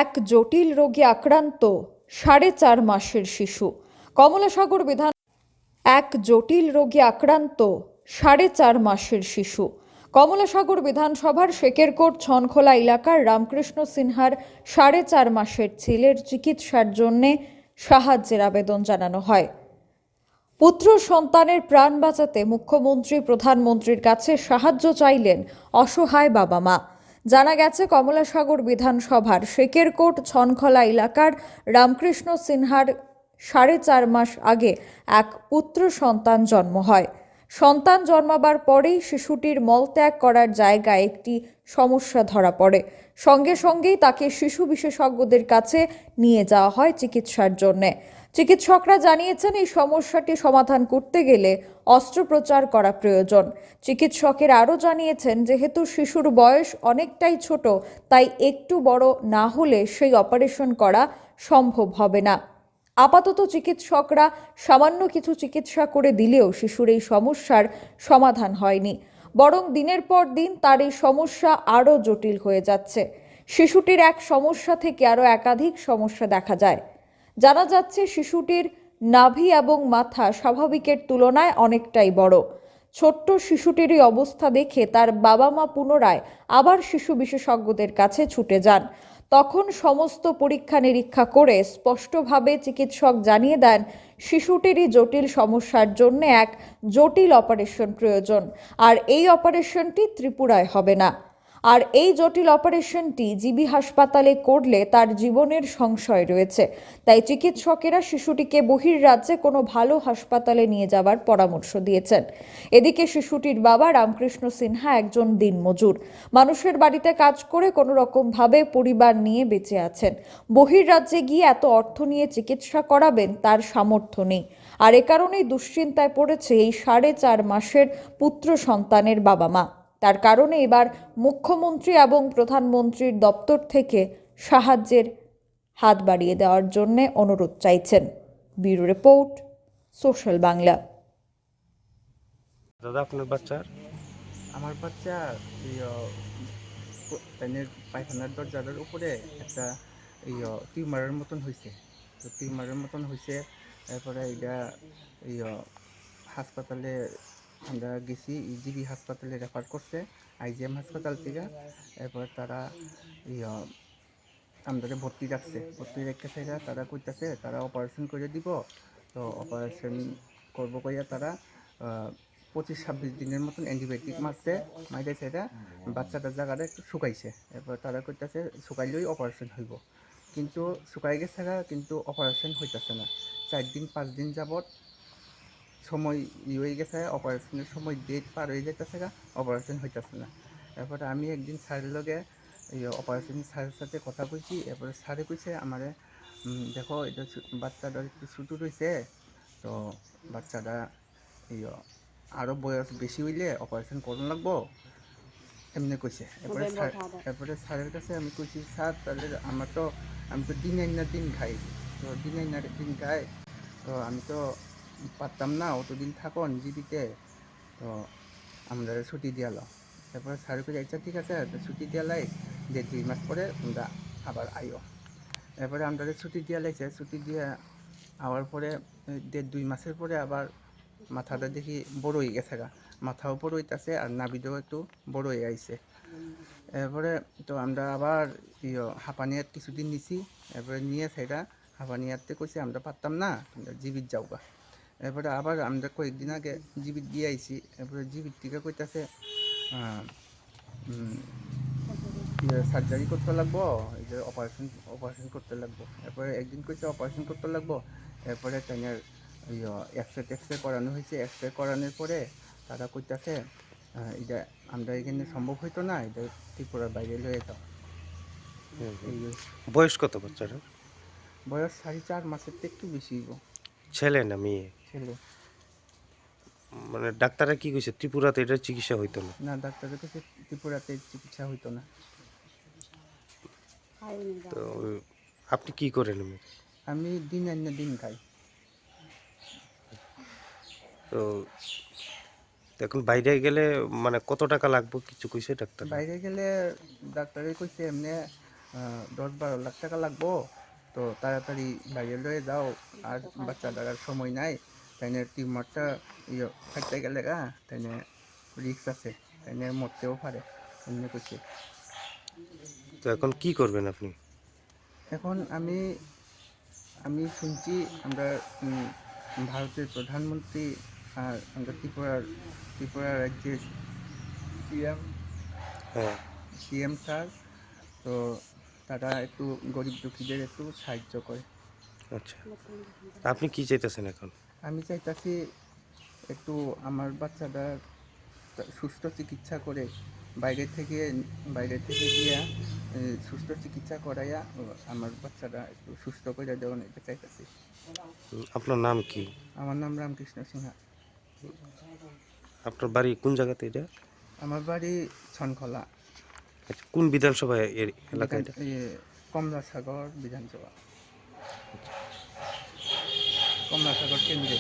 এক জটিল রোগে আক্রান্ত 4.5 মাসের শিশু। কমলাসাগর বিধান এক জটিল রোগে আক্রান্ত 4.5 মাসের শিশু। কমলাসাগর বিধানসভার শেকেরকোট ছনখোলা এলাকার রামকৃষ্ণ সিনহার 4.5 মাসের ছেলের চিকিৎসার জন্য সাহায্যের আবেদন জানানো হয়। পুত্র সন্তানের প্রাণ বাঁচাতে মুখ্যমন্ত্রী প্রধানমন্ত্রীর কাছে সাহায্য চাইলেন অসহায় বাবা মা। জানা গেছে, কমলাসাগর বিধানসভার শেকেরকোট ছনখলা এলাকার রামকৃষ্ণ সিনহার 4.5 মাস আগে এক পুত্র সন্তান জন্ম হয়। সন্তান জন্মাবার পরেই শিশুটির মলত্যাগ করার জায়গায় একটি সমস্যা ধরা পড়ে। সঙ্গে সঙ্গেই তাকে শিশু বিশেষজ্ঞদের কাছে নিয়ে যাওয়া হয় চিকিৎসার জন্যে। চিকিৎসকরা জানিয়েছেন, এই সমস্যাটি সমাধান করতে গেলে অস্ত্রোপচার করা প্রয়োজন। চিকিৎসকেরা আরও জানিয়েছেন, যেহেতু শিশুর বয়স অনেকটাই ছোট, তাই একটু বড় না হলে সেই অপারেশন করা সম্ভব হবে না। আপাতত চিকিৎসকরা সামান্য কিছু চিকিৎসা করে দিলেও শিশুর এই সমস্যার সমাধান হয়নি, বরং দিনের পর দিন তার এই সমস্যা আরও জটিল হয়ে যাচ্ছে। শিশুটির এক সমস্যা থেকে আরও একাধিক সমস্যা দেখা যায়। জানা যাচ্ছে, শিশুটির নাভি এবং মাথা স্বাভাবিকের তুলনায় অনেকটাই বড়। ছোট্ট শিশুটির এই অবস্থা দেখে তার বাবা মা পুনরায় আবার শিশু বিশেষজ্ঞদের কাছে ছুটে যান। তখন সমস্ত পরীক্ষা নিরীক্ষা করে স্পষ্টভাবে চিকিৎসক জানিয়ে দেন, শিশুটিরই জটিল সমস্যার জন্য এক জটিল অপারেশন প্রয়োজন, আর এই অপারেশনটি ত্রিপুরায় হবে না। আর এই জটিল অপারেশনটি জিবি হাসপাতালে করলে তার জীবনের সংশয় রয়েছে। তাই চিকিৎসকেরা শিশুটিকে বহির্রাজ্যে কোনো ভালো হাসপাতালে নিয়ে যাবার পরামর্শ দিয়েছেন। এদিকে শিশুটির বাবা রামকৃষ্ণ সিনহা একজন দিনমজুর। মানুষের বাড়িতে কাজ করে কোনো রকমভাবে পরিবার নিয়ে বেঁচে আছেন। বহির্রাজ্যে গিয়ে এত অর্থ নিয়ে চিকিৎসা করাবেন তার সামর্থ্য নেই। আর এ কারণেই দুশ্চিন্তায় পড়েছে এই 4.5 মাসের পুত্র সন্তানের বাবা মা। তার কারণে এবার মুখ্যমন্ত্রী এবং প্রধানমন্ত্রীর দপ্তর থেকে সাহায্যের হাত বাড়িয়ে দেওয়ার জন্য অনুরোধ চাইছেন। Bureau report, social Bangla. দাদা, আপনার বাচ্চার আমার বাচ্চা পায়খানার দরজার উপরে একটা টিউমারের মতন হয়েছে। তো টিউমারের মতন হয়েছে, এরপরে এটা হাসপাতালে আমরা গেছি, জিবি হাসপাতালে রেফার করছে আইজিএম হাসপাতাল থেকে। এরপর তারা আমাদের ভর্তি রেখেছে, তারা কইতাছে তারা অপারেশন করে দিব। তো অপারেশন করবো কইয়া তারা 25-26 দিনের মতন অ্যান্টিবায়োটিক মাইরে সেটা বাচ্চাটার জায়গাটা একটু শুকাইছে। এরপর তারা কইতাছে শুকাইলেই অপারেশন হইব, কিন্তু শুকাই গেছে, কিন্তু অপারেশন হইতেছে না। 4 দিন 5 দিন যাবৎ সময় হয়ে গেছে, অপারেশনের সময় ডেট পার হয়ে যেতেছে, অপারেশন হইতেছে না। এরপরে আমি একদিন স্যারের লগে অপারেশন স্যারের সাথে কথা কইছি। এরপরে স্যারে কইছে আমারে, দেখো এটা বাচ্চাটা একটু ছোটো রয়েছে, তো বাচ্চাটা আরও বয়স বেশি হইলে অপারেশন করুন লাগবো, এমনি কইছে। এরপরে স্যারের কাছে আমি কইছি, স্যার তাহলে আমি তো দিন আইনা দিন খাই, তো দিন আইনা দিন খাই, তো আমি তো পারতাম না অতদিন থাকুন জিবিতে, তো আমরা ছুটি দিয়ালো। তারপরে স্যার কইছে আচ্ছা ঠিক আছে, ছুটি দিয়ালাই 1.5-2 মাস পরে আমরা আবার আইও। এরপরে আমরা ছুটি দিয়া লাইছে, ছুটি দিয়ে আওয়ার পরে 1.5-2 মাসের পরে আবার মাথাটা দেখি বড় হয়ে গেছে, মাথাও বড় হইতেছে আর নাভিটাও একটু বড় হয়ে আইছে। এরপরে তো আমরা আবার হাঁপানিয়াত কিছুদিন নিছি। এরপরে নিয়ে সেটা হাঁপানিয়াতে কইছে আমরা পারতাম না, তোমরা জিবিত যাওগা। এরপরে আবার আমরা কয়েকদিন আগে জিবিত দিয়ে আইছি। এরপরে জিবিত থেকে কইতাছে সার্জারি করতে লাগবো, এই যে অপারেশন করতে লাগবো। এরপরে একদিন কইছে অপারেশন করতে লাগবো। এরপরে তাইনের এক্সরে করানো হয়েছে। এক্সরে করানোর পরে তারা কইতাছে এটা আমরা এখানে সম্ভব হইতো না, এটা ত্রিপুরার বাইরে লয়ে যাও। বয়স কত বাচ্চার? বয়স 4.5 মাসের থেকে একটু বেশি হইব। ছেলে না মেয়ে? ছেলে। মানে ডাক্তাররা কি কইছে ত্রিপুরাতে এটা চিকিৎসা হইতো না? না, ডাক্তারের কাছে ত্রিপুরাতে চিকিৎসা হইতো না। তো আপনি কি করেন? আমি দিন আইনা দিন খাই। তো এখন বাইরে গেলে মানে কত টাকা লাগবে কিছু কইছে ডাক্তার? বাইরে গেলে ডাক্তারে কইছে এমনি 10-12 লাখ টাকা লাগবো, তো তাড়াতাড়ি বাইরে লয়ে যাও, আর বাচ্চাটার আর সময় নাই, তাইনে টিউমারটা ফাইটতে গেলে তাইনে রিস্ক আছে, তাইনে মরতেও পারে, এমনি করছে। তো এখন কি করবেন আপনি? এখন আমি শুনছি আমরা ভারতের প্রধানমন্ত্রী আর আমরা ত্রিপুরা রাজ্যের সিএম হ্যাঁ, স্যার, তো তারা একটু গরিব দুঃখীদের একটু সাহায্য করে। আচ্ছা। আপনি কি চাইতেছেন এখন? আমি চাইতাছি একটু আমার বাচ্চাটা সুস্থ চিকিৎসা করে বাইরে থেকে গিয়া সুস্থ চিকিৎসা করাইয়া আমার বাচ্চাটা একটু সুস্থ করে দেওয়া, এটা চাইতাছি। আপনার নাম কি? আমার নাম রামকৃষ্ণ সিনহা। আপনার বাড়ি কোন জায়গাতে এটা? আমার বাড়ি ছনখলা, আচ্ছা, কোন বিধানসভা এর এলাকায় এটা? কমলাসাগর বিধানসভা, কমলাসাগর কেন্দ্রে।